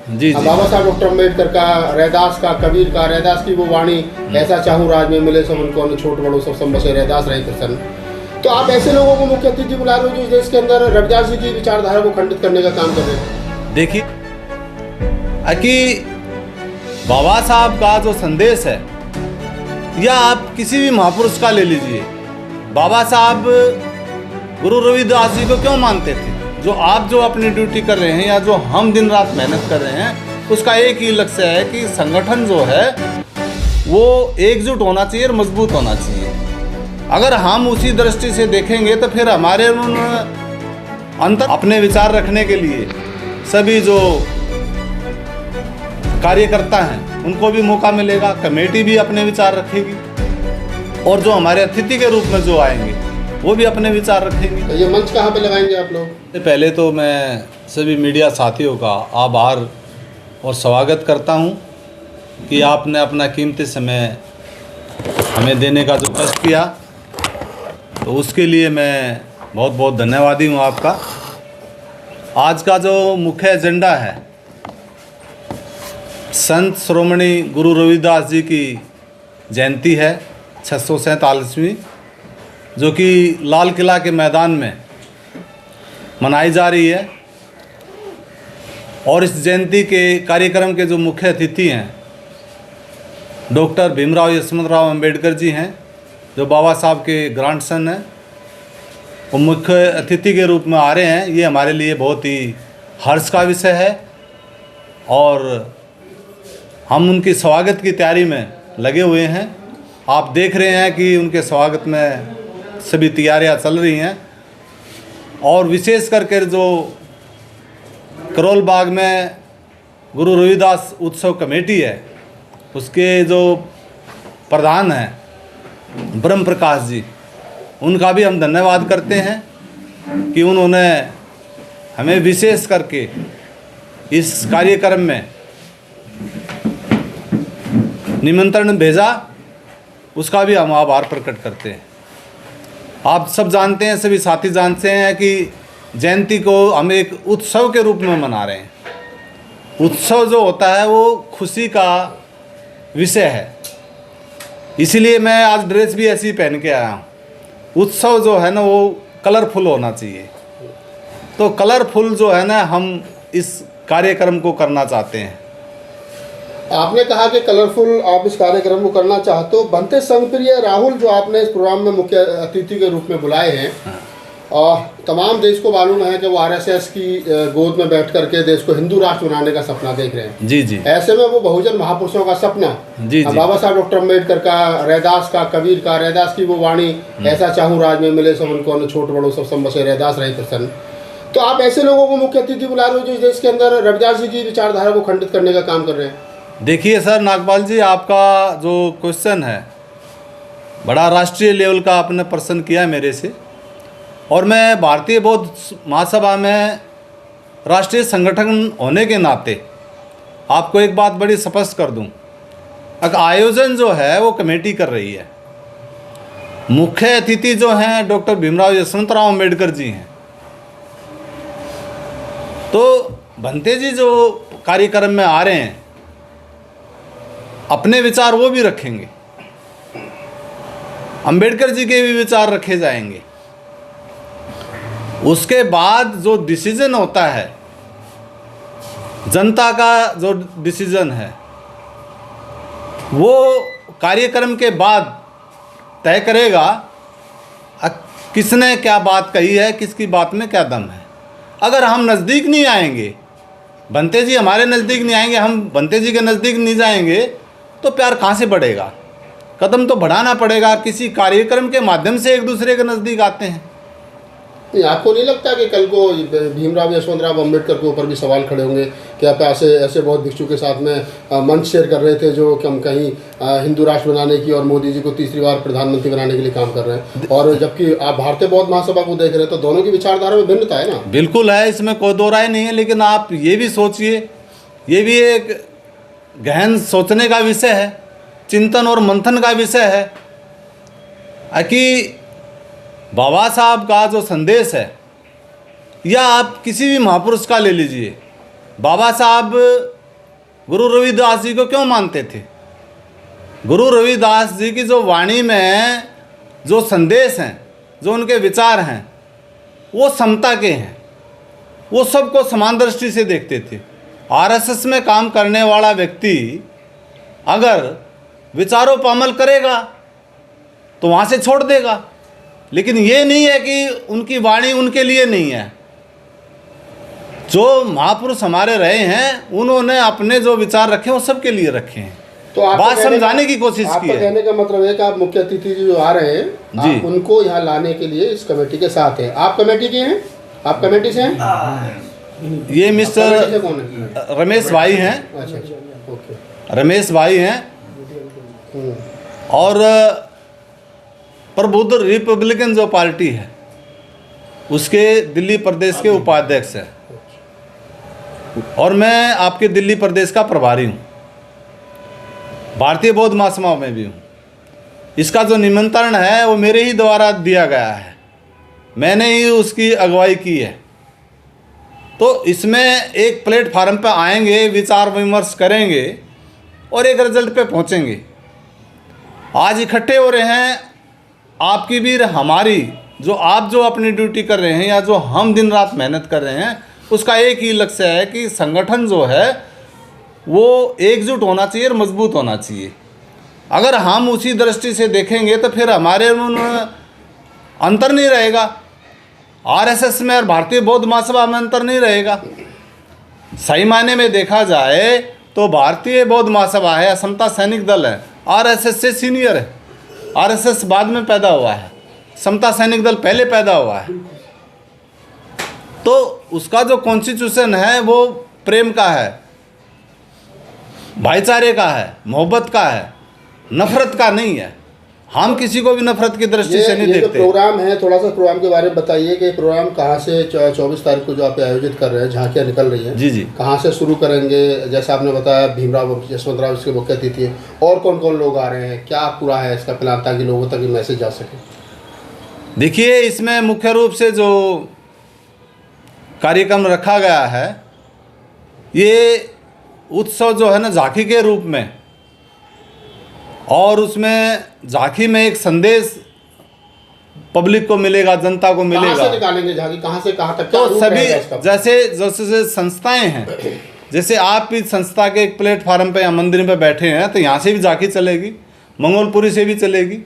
जी जी। बाबा साहब डॉक्टर अम्बेडकर का, रैदास का, कबीर का, रैदास की वो वाणी, ऐसा चाहूँ राज में मिले सब उनको, छोट बड़ो सब बसे, रैदास रहे प्रसन्न। तो आप ऐसे लोगों को मुख्य अतिथि बुला रहे हो जो इस देश के अंदर रविदास जी की विचारधारा को खंडित करने का काम कर रहे हैं। देखिए कि बाबा साहब का जो संदेश है, या आप किसी भी महापुरुष का ले लीजिए, बाबा साहब गुरु रविदास जी को क्यों मानते थे? जो आप जो अपनी ड्यूटी कर रहे हैं या जो हम दिन रात मेहनत कर रहे हैं, उसका एक ही लक्ष्य है कि संगठन जो है वो एकजुट होना चाहिए और मजबूत होना चाहिए। अगर हम उसी दृष्टि से देखेंगे तो फिर हमारे उन अंतर अपने विचार रखने के लिए सभी जो कार्यकर्ता हैं उनको भी मौका मिलेगा, कमेटी भी अपने विचार रखेगी, और जो हमारे अतिथि के रूप में जो आएंगे वो भी अपने विचार रखेंगे। तो ये मंच कहाँ पे लगाएंगे आप लोग? पहले तो मैं सभी मीडिया साथियों का आभार और स्वागत करता हूं कि आपने अपना कीमती समय हमें देने का जो कष्ट किया, तो उसके लिए मैं बहुत बहुत धन्यवादी हूं आपका। आज का जो मुख्य एजेंडा है, संत श्रोमणी गुरु रविदास जी की जयंती है 647वीं, जो कि लाल किला के मैदान में मनाई जा रही है। और इस जयंती के कार्यक्रम के जो मुख्य अतिथि हैं डॉक्टर भीमराव यशवंतराव अम्बेडकर जी हैं, जो बाबा साहब के ग्रैंडसन हैं, वो मुख्य अतिथि के रूप में आ रहे हैं। ये हमारे लिए बहुत ही हर्ष का विषय है और हम उनकी स्वागत की तैयारी में लगे हुए हैं। आप देख रहे हैं कि उनके स्वागत में सभी तैयारियां चल रही हैं, और विशेष करके जो करोल बाग में गुरु रविदास उत्सव कमेटी है, उसके जो प्रधान हैं ब्रह्म प्रकाश जी, उनका भी हम धन्यवाद करते हैं कि उन्होंने हमें विशेष करके इस कार्यक्रम में निमंत्रण भेजा, उसका भी हम आभार प्रकट करते हैं। आप सब जानते हैं, सभी साथी जानते हैं कि जयंती को हम एक उत्सव के रूप में मना रहे हैं। उत्सव जो होता है वो खुशी का विषय है, इसीलिए मैं आज ड्रेस भी ऐसी पहन के आया हूँ। उत्सव जो है ना वो कलरफुल होना चाहिए, तो कलरफुल जो है ना हम इस कार्यक्रम को करना चाहते हैं। आपने कहा कि कलरफुल आप इस कार्यक्रम को करना चाहते हो। बनते संघप्रिय राहुल जो आपने इस प्रोग्राम में मुख्य अतिथि के रूप में बुलाए हैं, और तमाम देश को मालूम है कि वो आरएसएस की गोद में बैठ करके देश को हिंदू राष्ट्र बनाने का सपना देख रहे हैं। जी जी। ऐसे में वो बहुजन महापुरुषों का सपना, जी जी, बाबा साहब डॉक्टर अम्बेडकर का, रैदास का, कबीर का, रैदास की वो वाणी, ऐसा चाहूँ राज में मिले सब उनको, छोट बड़ो सब बसे, रैदास रहे प्रसन्न। तो आप ऐसे लोगों को मुख्य अतिथि बुला रहे हो जो इस देश के अंदर रविदास जी की विचारधारा को खंडित करने का काम कर रहे हैं। देखिए सर नागपाल जी, आपका जो क्वेश्चन है बड़ा राष्ट्रीय लेवल का आपने प्रश्न किया है मेरे से, और मैं भारतीय बौद्ध महासभा में राष्ट्रीय संगठन होने के नाते आपको एक बात बड़ी स्पष्ट कर दूं। आयोजन जो है वो कमेटी कर रही है, मुख्य अतिथि जो हैं डॉक्टर भीमराव यशवंतराव अम्बेडकर जी हैं। तो भंते जी जो कार्यक्रम में आ रहे हैं, अपने विचार वो भी रखेंगे, अंबेडकर जी के भी विचार रखे जाएंगे। उसके बाद जो डिसीजन होता है, जनता का जो डिसीजन है, वो कार्यक्रम के बाद तय करेगा किसने क्या बात कही है, किसकी बात में क्या दम है। अगर हम नज़दीक नहीं आएंगे, भंते जी हमारे नज़दीक नहीं आएंगे, हम भंते जी के नज़दीक नहीं जाएंगे, तो प्यार कहाँ से बढ़ेगा? कदम तो बढ़ाना पड़ेगा। किसी कार्यक्रम के माध्यम से एक दूसरे के नज़दीक आते हैं। आपको नहीं लगता कि कल को भीमराव यशवंतराव अम्बेडकर के ऊपर भी सवाल खड़े होंगे कि आप ऐसे बहुत भिक्षु के साथ में मंच शेयर कर रहे थे जो हम कहीं हिंदू राष्ट्र बनाने की और मोदी जी को तीसरी बार प्रधानमंत्री बनाने के लिए काम कर रहे हैं, और जबकि आप भारतीय बौद्ध महासभा को देख रहे हैं, तो दोनों की विचारधारा में भिन्नता है ना? बिल्कुल है, इसमें कोई दो राय नहीं है। लेकिन आप ये भी सोचिए, ये भी एक गहन सोचने का विषय है, चिंतन और मंथन का विषय है कि बाबा साहब का जो संदेश है, या आप किसी भी महापुरुष का ले लीजिए, बाबा साहब गुरु रविदास जी को क्यों मानते थे? गुरु रविदास जी की जो वाणी में जो संदेश हैं, जो उनके विचार हैं, वो समता के हैं। वो सबको समान दृष्टि से देखते थे। आरएसएस में काम करने वाला व्यक्ति अगर विचारों पर अमल करेगा तो वहाँ से छोड़ देगा, लेकिन ये नहीं है कि उनकी वाणी उनके लिए नहीं है। जो महापुरुष हमारे रहे हैं, उन्होंने अपने जो विचार रखे वो सबके लिए रखे हैं। तो आप बात समझाने की कोशिश की है। कहने का मतलब है कि आप मुख्य अतिथि जो आ रहे हैं, आप उनको यहाँ लाने के लिए इस कमेटी के साथ हैं। आप कमेटी के हैं? आप कमेटी से हैं? ये मिस्टर कौन है? रमेश भाई हैं। अच्छा, ओके। रमेश भाई हैं और प्रबुद्ध रिपब्लिकन जो पार्टी है उसके दिल्ली प्रदेश के उपाध्यक्ष हैं, और मैं आपके दिल्ली प्रदेश का प्रभारी हूँ। भारतीय बौद्ध महासभा में भी हूँ। इसका जो निमंत्रण है वो मेरे ही द्वारा दिया गया है, मैंने ही उसकी अगुवाई की है। तो इसमें एक प्लेटफार्म पर आएंगे, विचार विमर्श करेंगे और एक रिजल्ट पे पहुँचेंगे। आज इकट्ठे हो रहे हैं, आपकी भी हमारी, जो आप जो अपनी ड्यूटी कर रहे हैं या जो हम दिन रात मेहनत कर रहे हैं, उसका एक ही लक्ष्य है कि संगठन जो है वो एकजुट होना चाहिए और मजबूत होना चाहिए। अगर हम उसी दृष्टि से देखेंगे तो फिर हमारे उनमें अंतर नहीं रहेगा। आरएसएस में और भारतीय बौद्ध महासभा में अंतर नहीं रहेगा। सही मायने में देखा जाए तो भारतीय बौद्ध महासभा है, समता सैनिक दल है, आरएसएस से सीनियर है। आरएसएस बाद में पैदा हुआ है, समता सैनिक दल पहले पैदा हुआ है। तो उसका जो कॉन्स्टिट्यूशन है वो प्रेम का है, भाईचारे का है, मोहब्बत का है, नफरत का नहीं है। हम किसी को भी नफरत की दृष्टि से नहीं देखते। प्रोग्राम है, थोड़ा सा प्रोग्राम के बारे में बताइए कि प्रोग्राम कहाँ से 24 तारीख को जो आप आयोजित कर रहे हैं, झांकियाँ निकल रही हैं, जी जी, कहाँ से शुरू करेंगे? जैसा आपने बताया भीमराव यशवंतराव इसके मुख्य अतिथि हैं, और कौन कौन लोग आ रहे हैं, क्या पूरा है इसका प्लान, ताकि लोगों तक मैसेज जा सके? देखिए, इसमें मुख्य रूप से जो कार्यक्रम रखा गया है, ये उत्सव जो है ना झांकी के रूप में, और उसमें झांकी में एक संदेश पब्लिक को मिलेगा, जनता को मिलेगा। कहाँ से निकालेंगे झांकी, कहाँ से कहाँ तक? तो सभी जैसे संस्थाएं हैं, जैसे आप भी संस्था के एक प्लेटफार्म पे या मंदिर पे बैठे हैं, तो यहाँ से भी झांकी चलेगी, मंगोलपुरी से भी चलेगी,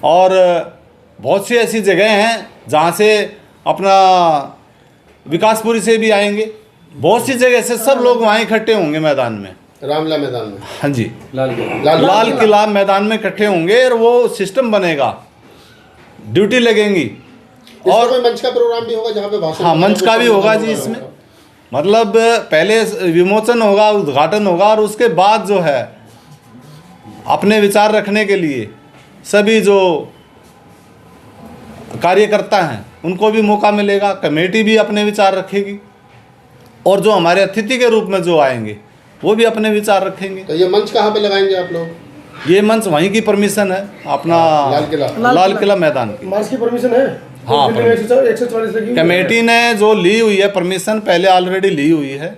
और बहुत सी ऐसी जगह हैं जहाँ से अपना विकासपुरी से भी आएंगे। बहुत सी जगह से सब लोग वहाँ इकट्ठे होंगे मैदान में, रामला मैदान में। हाँ जी, लाल किला मैदान में इकट्ठे होंगे, और वो सिस्टम बनेगा, ड्यूटी लगेंगी। और कोई मंच का प्रोग्राम भी होगा जहाँ पे भाषण? हाँ, मंच का भी होगा जी। इसमें मतलब पहले विमोचन होगा, उद्घाटन होगा, और उसके बाद जो है अपने विचार रखने के लिए सभी जो कार्यकर्ता हैं उनको भी मौका मिलेगा। कमेटी भी अपने विचार रखेगी, और जो हमारे अतिथि के रूप में जो आएंगे वो भी अपने विचार रखेंगे। तो ये मंच कहाँ पे लगाएंगे आप लोग? ये मंच वहीं की परमिशन है, अपना लाल किला मैदान की। मंच की परमिशन है? हाँ, 140 कमेटी ने जो ली हुई है परमिशन, पहले ऑलरेडी ली हुई है,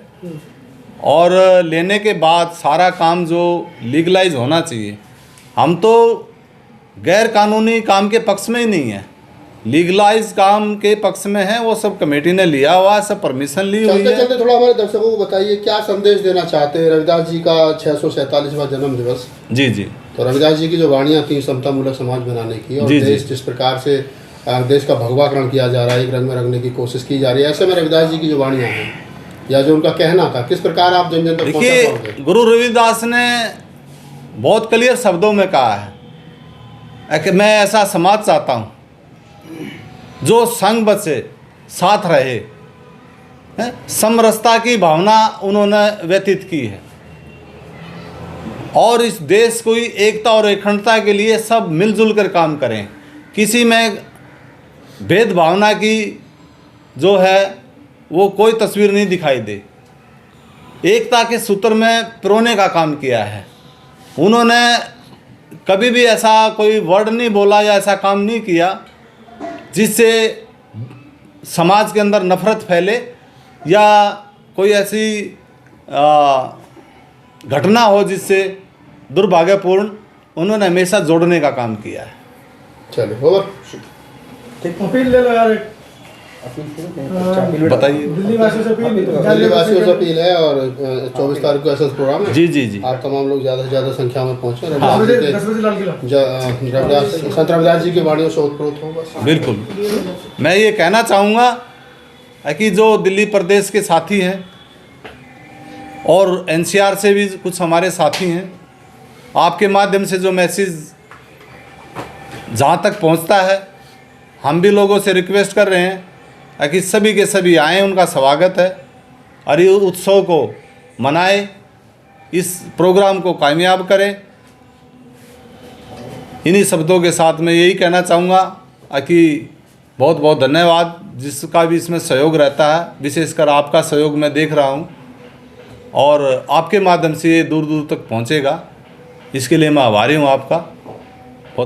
और लेने के बाद सारा काम जो लीगलाइज होना चाहिए, हम तो गैर कानूनी काम के पक्ष में ही नहीं है, लीगलाइज काम के पक्ष में है। वो सब कमेटी ने लिया हुआ है, सब परमिशन ली हुई है। चलते थोड़ा हमारे दर्शकों को बताइए, क्या संदेश देना चाहते हैं? रविदास जी का 647वां जन्म दिवस। जी जी। तो रविदास जी की जो वाणियाँ थी समता मूलक समाज बनाने की, और देश जिस प्रकार से देश का भगवाकरण किया जा रहा है, एक रंग में रंगने की कोशिश की जा रही है, ऐसे में रविदास जी की जो वाणियाँ हैं या जो उनका कहना था, किस प्रकार आप जन जन तक पहुँचा पाओगे? देखिए, गुरु रविदास ने बहुत क्लियर शब्दों में कहा है कि मैं ऐसा समाज चाहता हूँ जो संग बचे, साथ रहे, समरसता की भावना उन्होंने व्यतीत की है, और इस देश को एकता और अखंडता के लिए सब मिलजुल कर काम करें। किसी में भेद भावना की जो है वो कोई तस्वीर नहीं दिखाई दे। एकता के सूत्र में पिरोने का काम किया है उन्होंने। कभी भी ऐसा कोई वर्ड नहीं बोला या ऐसा काम नहीं किया जिससे समाज के अंदर नफरत फैले या कोई ऐसी घटना हो जिससे दुर्भाग्यपूर्ण, उन्होंने हमेशा जोड़ने का काम किया है। चलिए और अपील ले लो यार, बताइए। दिल्ली वासियों से अपील, दिल्ली वासियों से अपील है और 24 तारीख को ऐसा प्रोग्राम है। जी जी जी, आप तमाम लोग ज़्यादा से ज़्यादा संख्या में पहुँचे। 10 बजे लाल किला। संत रविदास जी की वाणियों से ओतप्रोत हो बस। बिल्कुल। मैं ये कहना चाहूँगा कि जो दिल्ली प्रदेश के साथी हैं और एनसीआर से भी कुछ हमारे साथी हैं, आपके माध्यम से जो मैसेज जहाँ तक पहुँचता है, हम भी लोगों से रिक्वेस्ट कर रहे हैं कि सभी के सभी आएँ, उनका स्वागत है और ये उत्सव को मनाएं, इस प्रोग्राम को कामयाब करें। इन्हीं शब्दों के साथ मैं यही कहना चाहूँगा कि बहुत बहुत धन्यवाद जिसका भी इसमें सहयोग रहता है, विशेषकर आपका सहयोग मैं देख रहा हूँ और आपके माध्यम से ये दूर दूर तक पहुँचेगा, इसके लिए मैं आभारी हूँ आपका।